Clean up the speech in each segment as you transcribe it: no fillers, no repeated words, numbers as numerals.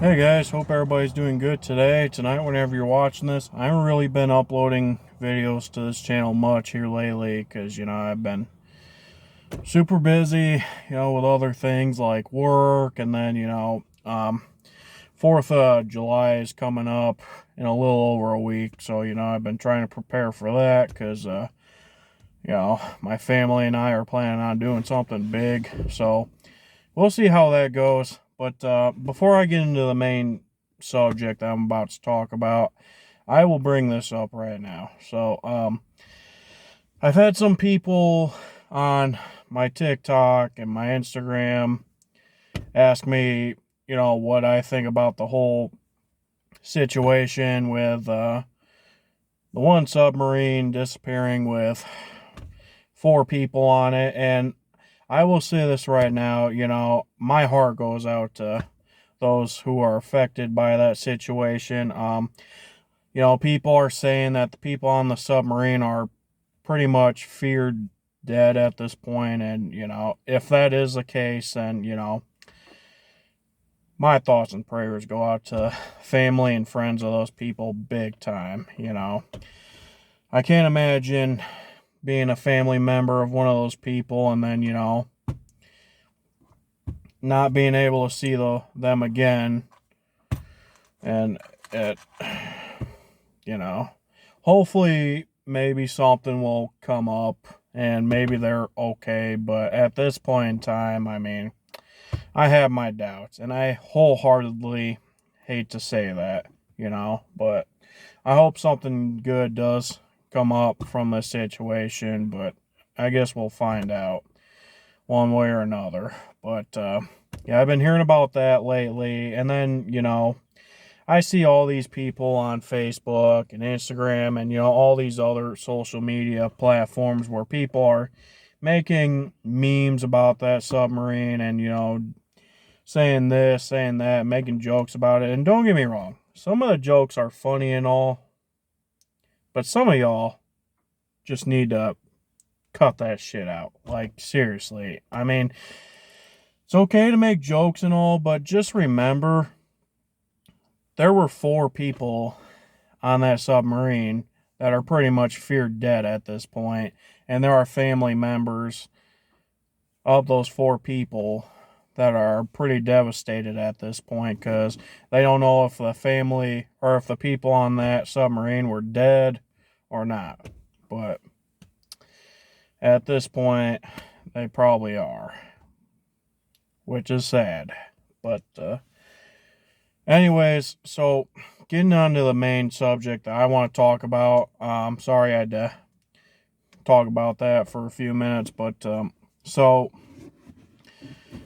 Hey guys, hope everybody's doing good tonight, whenever you're watching this. I haven't really been uploading videos to this channel much here lately because, I've been super busy, with other things like work. And then, 4th of July is coming up in a little over a week. So, I've been trying to prepare for that because, my family and I are planning on doing something big. So we'll see how that goes. But before I get into the main subject I'm about to talk about, I will bring this up right now. So, I've had some people on my TikTok and my Instagram ask me, what I think about the whole situation with the one submarine disappearing with 4 people on it. And I will say this right now, my heart goes out to those who are affected by that situation. People are saying that the people on the submarine are pretty much feared dead at this point. And, if that is the case, then, my thoughts and prayers go out to family and friends of those people big time. I can't imagine being a family member of one of those people and then, not being able to see them again. And it, hopefully maybe something will come up and maybe they're okay. But at this point in time, I mean, I have my doubts and I wholeheartedly hate to say that, but I hope something good does come up from this situation. But I guess we'll find out one way or another. But yeah, I've been hearing about that lately. And then, I see all these people on Facebook and Instagram and, all these other social media platforms where people are making memes about that submarine and, saying this, saying that, making jokes about it. And don't get me wrong, some of the jokes are funny and all, but some of y'all just need to cut that shit out. Like, seriously. I mean, it's okay to make jokes and all, but just remember there were 4 people on that submarine that are pretty much feared dead at this point, and there are family members of those 4 people that are pretty devastated at this point because they don't know if the family or if the people on that submarine were dead or not. But at this point, they probably are, which is sad. But anyways, so getting on to the main subject that I want to talk about. I'm sorry I had to talk about that for a few minutes, but so,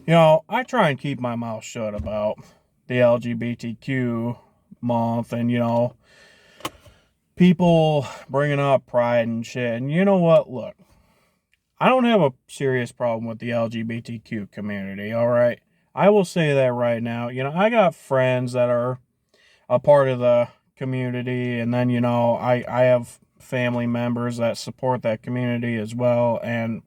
I try and keep my mouth shut about the LGBTQ month and, people bringing up pride and shit. And you know what? Look, I don't have a serious problem with the LGBTQ community, all right? I will say that right now. I got friends that are a part of the community, and then, I have family members that support that community as well. And,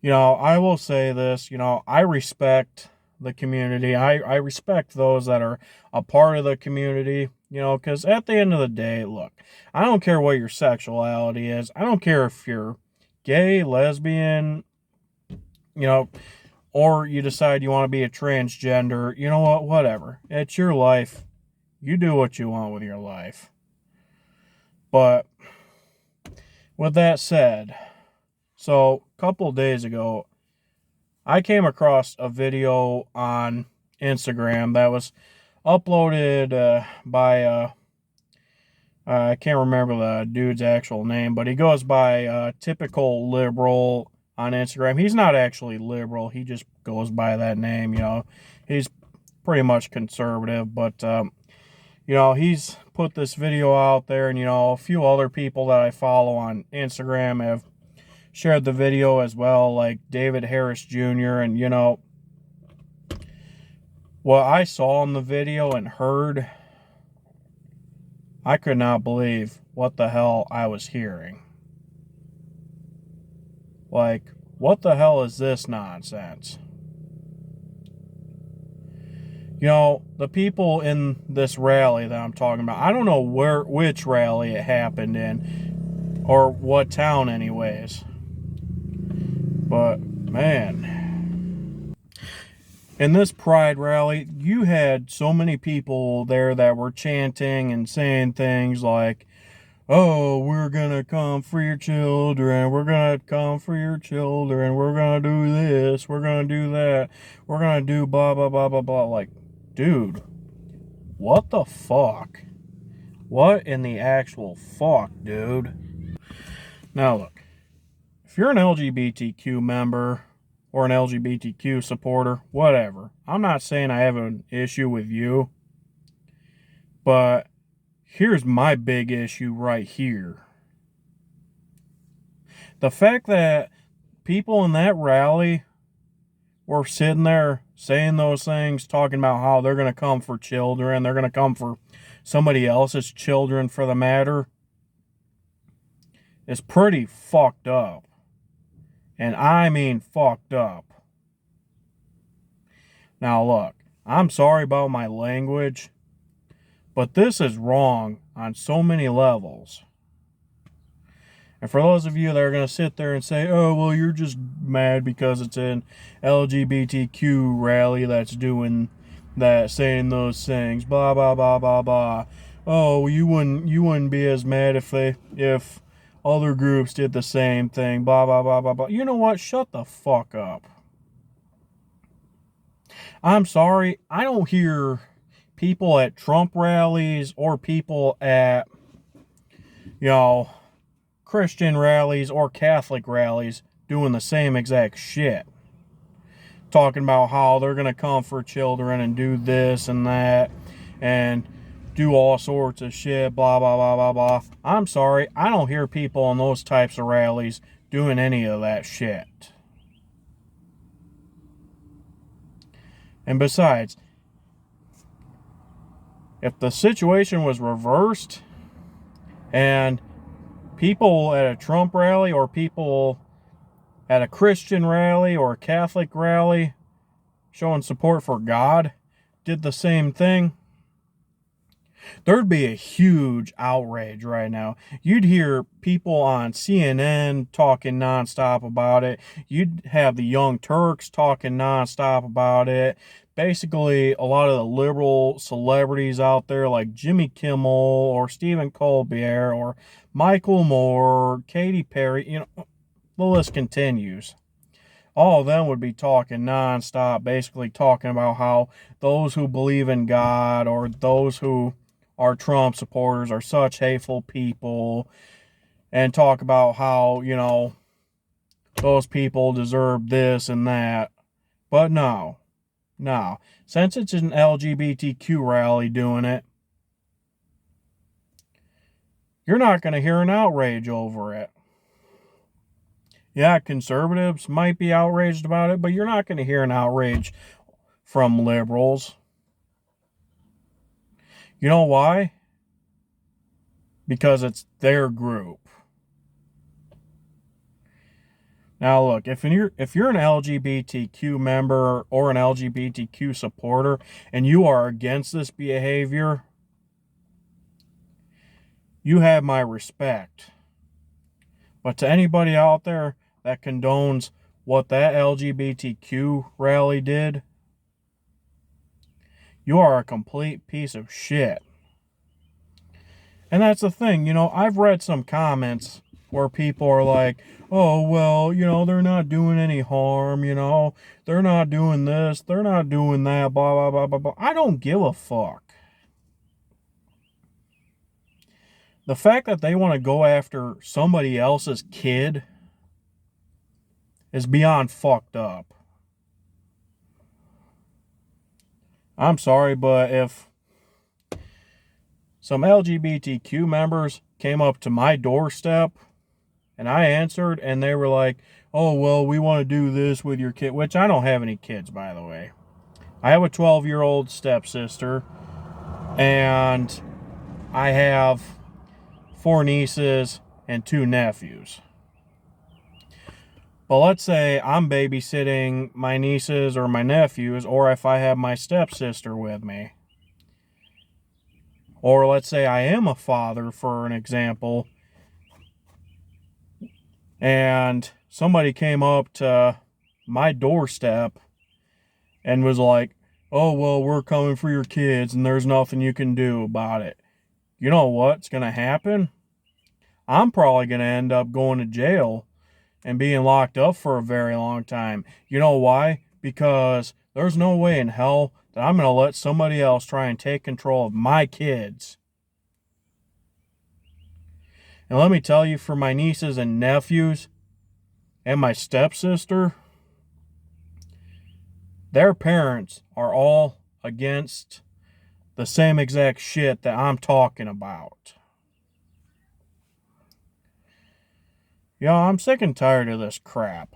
I will say this, I respect the community. I respect those that are a part of the community, because at the end of the day, look, I don't care what your sexuality is. I don't care if you're gay, lesbian, you know, or you decide you want to be a transgender. You know what? Whatever. It's your life. You do what you want with your life. But with that said, so a couple of days ago, I came across a video on Instagram that was uploaded by, I can't remember the dude's actual name, but he goes by Typical Liberal on Instagram. He's not actually liberal, he just goes by that name, He's pretty much conservative, but, he's put this video out there, and, a few other people that I follow on Instagram have shared the video as well, like David Harris Jr. And, what I saw in the video and heard, I could not believe what the hell I was hearing. Like, what the hell is this nonsense? The people in this rally that I'm talking about, I don't know which rally it happened in, or what town anyways. But, man, in this Pride rally, you had so many people there that were chanting and saying things like, oh, we're gonna come for your children, we're gonna come for your children, we're gonna do this, we're gonna do that, we're gonna do blah, blah, blah, blah, blah. Like, dude, what the fuck? What in the actual fuck, dude? Now, look, if you're an LGBTQ member or an LGBTQ supporter, whatever, I'm not saying I have an issue with you, but here's my big issue right here. The fact that people in that rally were sitting there saying those things, talking about how they're going to come for children, they're going to come for somebody else's children for the matter, is pretty fucked up. And I mean fucked up. Now look, I'm sorry about my language, but this is wrong on so many levels. And for those of you that are going to sit there and say, oh, well, you're just mad because it's an LGBTQ rally that's doing that, saying those things, blah, blah, blah, blah, blah. Oh, you wouldn't be as mad if other groups did the same thing, blah, blah, blah, blah, blah. You know what? Shut the fuck up. I'm sorry, I don't hear people at Trump rallies or people at, Christian rallies or Catholic rallies doing the same exact shit. Talking about how they're going to come for children and do this and that and do all sorts of shit, blah, blah, blah, blah, blah. I'm sorry, I don't hear people in those types of rallies doing any of that shit. And besides, if the situation was reversed and people at a Trump rally or people at a Christian rally or a Catholic rally showing support for God did the same thing, there'd be a huge outrage right now. You'd hear people on CNN talking nonstop about it. You'd have the Young Turks talking nonstop about it. Basically, a lot of the liberal celebrities out there like Jimmy Kimmel or Stephen Colbert or Michael Moore, or Katy Perry, the list continues. All of them would be talking nonstop, basically talking about how those who believe in God or those who are Trump supporters are such hateful people, and talk about how, those people deserve this and that. But no. Since it's an LGBTQ rally doing it, you're not going to hear an outrage over it. Yeah, conservatives might be outraged about it, but you're not going to hear an outrage from liberals. You know why? Because it's their group. Now look, if you're an LGBTQ member or an LGBTQ supporter and you are against this behavior, you have my respect. But to anybody out there that condones what that LGBTQ rally did, you are a complete piece of shit. And that's the thing, I've read some comments where people are like, oh, well, they're not doing any harm, they're not doing this, they're not doing that, blah, blah, blah, blah, blah. I don't give a fuck. The fact that they want to go after somebody else's kid is beyond fucked up. I'm sorry, but if some LGBTQ members came up to my doorstep and I answered and they were like, oh, well, we want to do this with your kid, which I don't have any kids, by the way. I have a 12-year-old stepsister and I have 4 nieces and 2 nephews. But let's say I'm babysitting my nieces or my nephews, or if I have my stepsister with me. Or let's say I am a father, for an example, and somebody came up to my doorstep and was like, oh, well, we're coming for your kids and there's nothing you can do about it. You know what's going to happen? I'm probably going to end up going to jail and being locked up for a very long time. You know why? Because there's no way in hell that I'm going to let somebody else try and take control of my kids. And let me tell you, for my nieces and nephews and my stepsister, their parents are all against the same exact shit that I'm talking about. I'm sick and tired of this crap.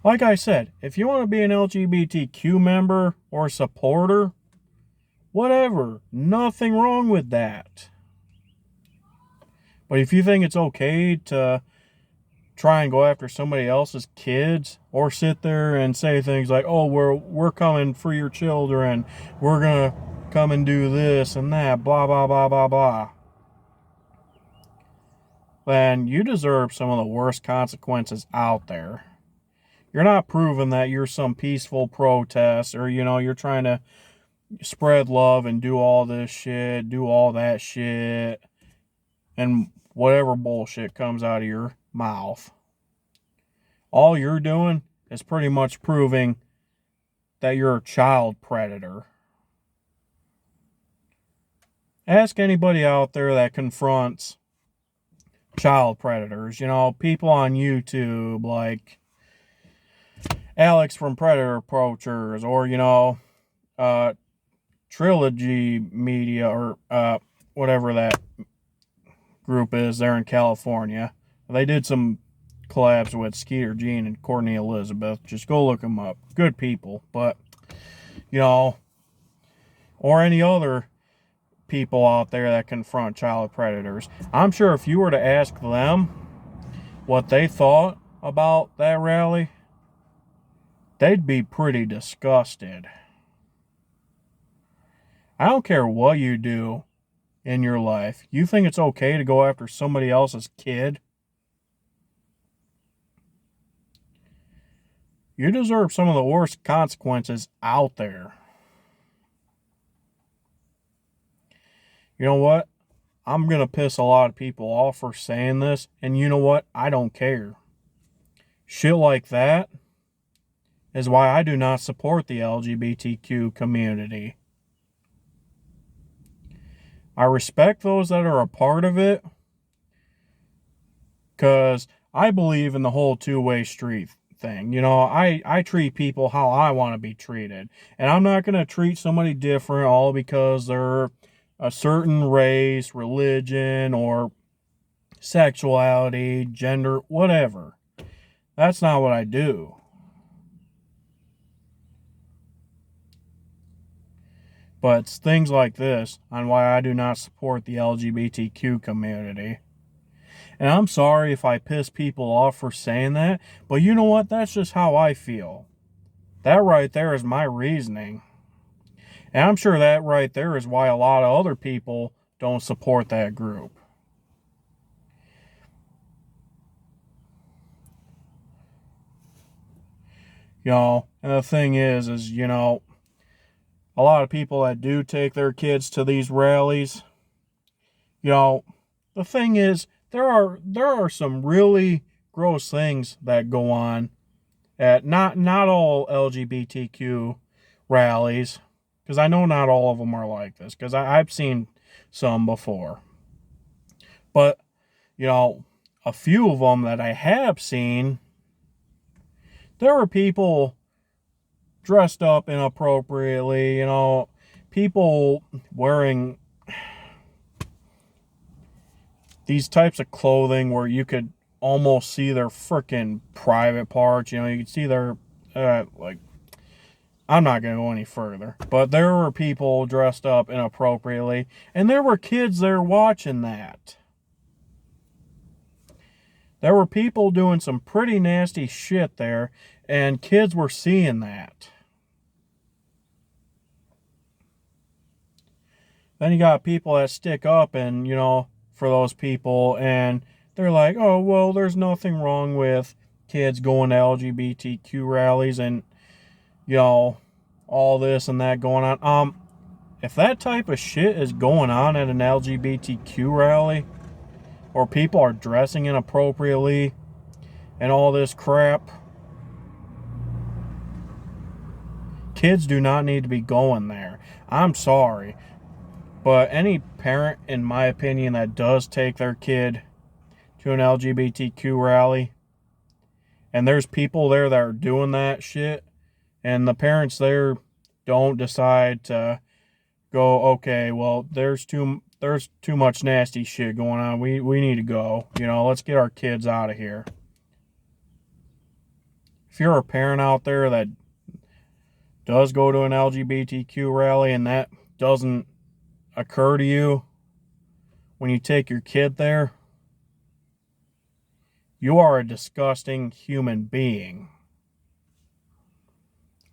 Like I said, if you want to be an LGBTQ member or supporter, whatever, nothing wrong with that. But if you think it's okay to try and go after somebody else's kids, or sit there and say things like, oh, we're coming for your children, we're gonna come and do this and that, blah blah blah blah blah, then you deserve some of the worst consequences out there. You're not proving that you're some peaceful protest, or you're trying to spread love and do all this shit, do all that shit, and whatever bullshit comes out of your mouth. All you're doing is pretty much proving that you're a child predator. Ask anybody out there that confronts child predators. People on YouTube like Alex from Predator Approachers, or, Trilogy Media, or whatever that group is there in California. They did some collabs with Skeeter Jean and Courtney Elizabeth. Just go look them up. Good people. But, or any other people out there that confront child predators. I'm sure if you were to ask them what they thought about that rally, they'd be pretty disgusted. I don't care what you do in your life. You think it's okay to go after somebody else's kid? You deserve some of the worst consequences out there. You know what? I'm going to piss a lot of people off for saying this, and you know what? I don't care. Shit like that is why I do not support the LGBTQ community. I respect those that are a part of it, because I believe in the whole two-way street thing. I treat people how I want to be treated. And I'm not going to treat somebody different all because they're a certain race, religion, or sexuality, gender, whatever. That's not what I do. But it's things like this on why I do not support the LGBTQ community. And I'm sorry if I piss people off for saying that, but you know what? That's just how I feel. That right there is my reasoning. And I'm sure that right there is why a lot of other people don't support that group. And the thing is, a lot of people that do take their kids to these rallies, the thing is, there are some really gross things that go on at not all LGBTQ rallies, because I know not all of them are like this, because I've seen some before. But, a few of them that I have seen, there were people dressed up inappropriately, people wearing these types of clothing where you could almost see their freaking private parts. You could see their, I'm not going to go any further. But there were people dressed up inappropriately, and there were kids there watching that. There were people doing some pretty nasty shit there, and kids were seeing that. Then you got people that stick up and, for those people, and they're like, oh, well, there's nothing wrong with kids going to LGBTQ rallies and, all this and that going on. If that type of shit is going on at an LGBTQ rally, or people are dressing inappropriately and all this crap, kids do not need to be going there. I'm sorry, but any parent, in my opinion, that does take their kid to an LGBTQ rally, and there's people there that are doing that shit, and the parents there don't decide to go, okay, well, there's too much nasty shit going on. We need to go. Let's get our kids out of here. If you're a parent out there that does go to an LGBTQ rally and that doesn't occur to you when you take your kid there, you are a disgusting human being.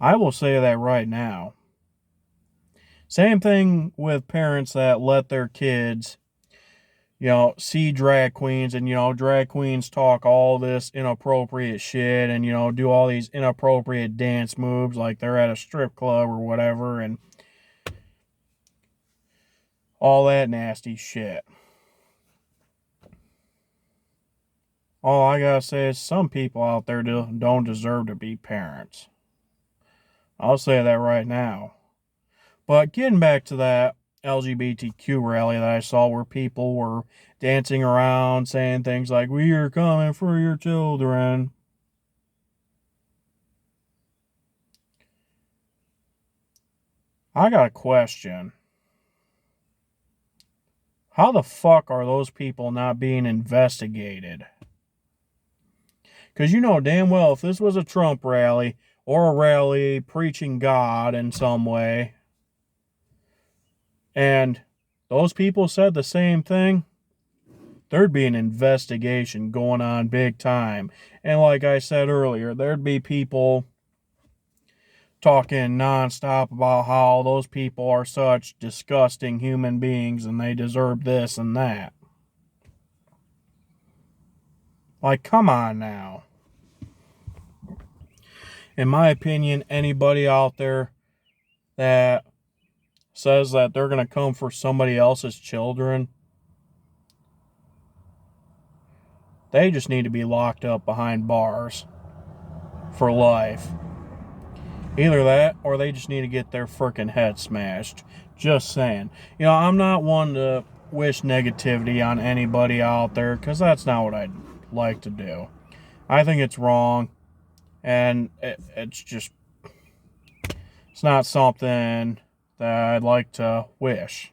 I will say that right now. Same thing with parents that let their kids, see drag queens, and, drag queens talk all this inappropriate shit and, do all these inappropriate dance moves like they're at a strip club or whatever and all that nasty shit. All I gotta say is some people out there don't deserve to be parents. I'll say that right now. But getting back to that LGBTQ rally that I saw where people were dancing around saying things like, we are coming for your children. I got a question. How the fuck are those people not being investigated? Because damn well if this was a Trump rally or a rally preaching God in some way, and those people said the same thing, there'd be an investigation going on big time. And like I said earlier, there'd be people talking nonstop about how those people are such disgusting human beings and they deserve this and that. Like, come on now. In my opinion, anybody out there that says that they're going to come for somebody else's children, they just need to be locked up behind bars for life. Either that, or they just need to get their frickin' head smashed. Just saying. I'm not one to wish negativity on anybody out there, because that's not what I'd like to do. I think it's wrong, and it's not something that I'd like to wish.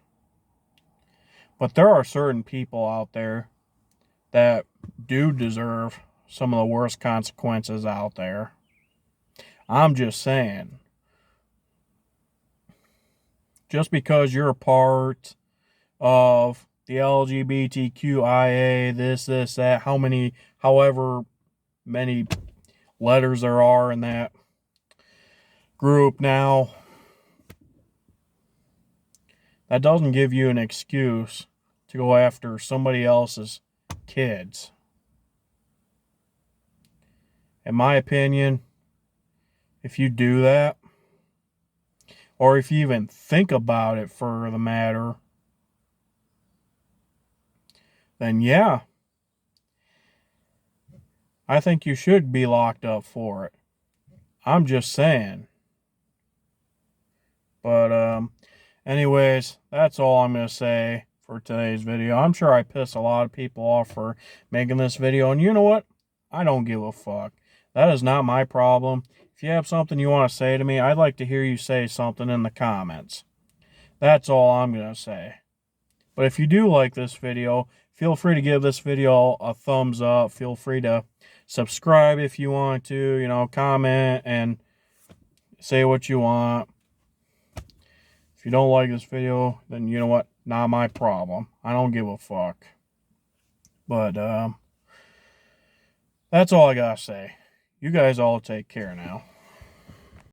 But there are certain people out there that do deserve some of the worst consequences out there. I'm just saying. Just because you're a part of the LGBTQIA, this, that, however many letters there are in that group now, that doesn't give you an excuse to go after somebody else's kids. In my opinion, if you do that, or if you even think about it for the matter, then yeah, I think you should be locked up for it. I'm just saying. But anyways, that's all I'm going to say for today's video. I'm sure I pissed a lot of people off for making this video, and you know what? I don't give a fuck. That is not my problem. If you have something you want to say to me, I'd like to hear you say something in the comments. That's all I'm going to say. But if you do like this video, feel free to give this video a thumbs up. Feel free to subscribe if you want to, comment and say what you want. If you don't like this video, then you know what? Not my problem. I don't give a fuck. But, That's all I gotta say. You guys all take care now.